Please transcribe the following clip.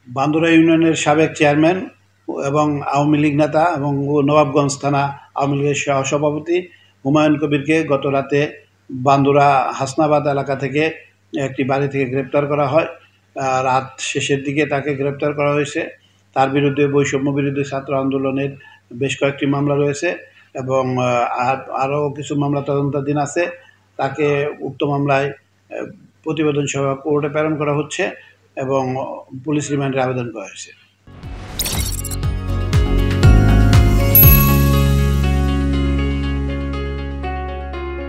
Bandura ইউনিয়নের সাবেক chairman এবং আওয়ামী লীগ নেতা এবং নবাবগঞ্জ থানা আওয়ামী লীগের সভাপতি হুমায়ুন কবিরকে গত রাতে বান্দুরা হাসনাবাদ এলাকা থেকে একটি বাড়ি থেকে গ্রেপ্তার করা হয়। রাত শেষের দিকে তাকে গ্রেপ্তার করা হয়েছে। তার বিরুদ্ধে বৈষম্য বিরোধী ছাত্র আন্দোলনের বেশ কয়েকটি মামলা রয়েছে এবং আরও কিছু মামলা তদন্তাধীন আছে। তাকে উক্ত মামলায় প্রতিবেদন সহ কোর্টে প্রেরণ করা হচ্ছে এবং পুলিশ রিমান্ডের আবেদন করা হয়েছে।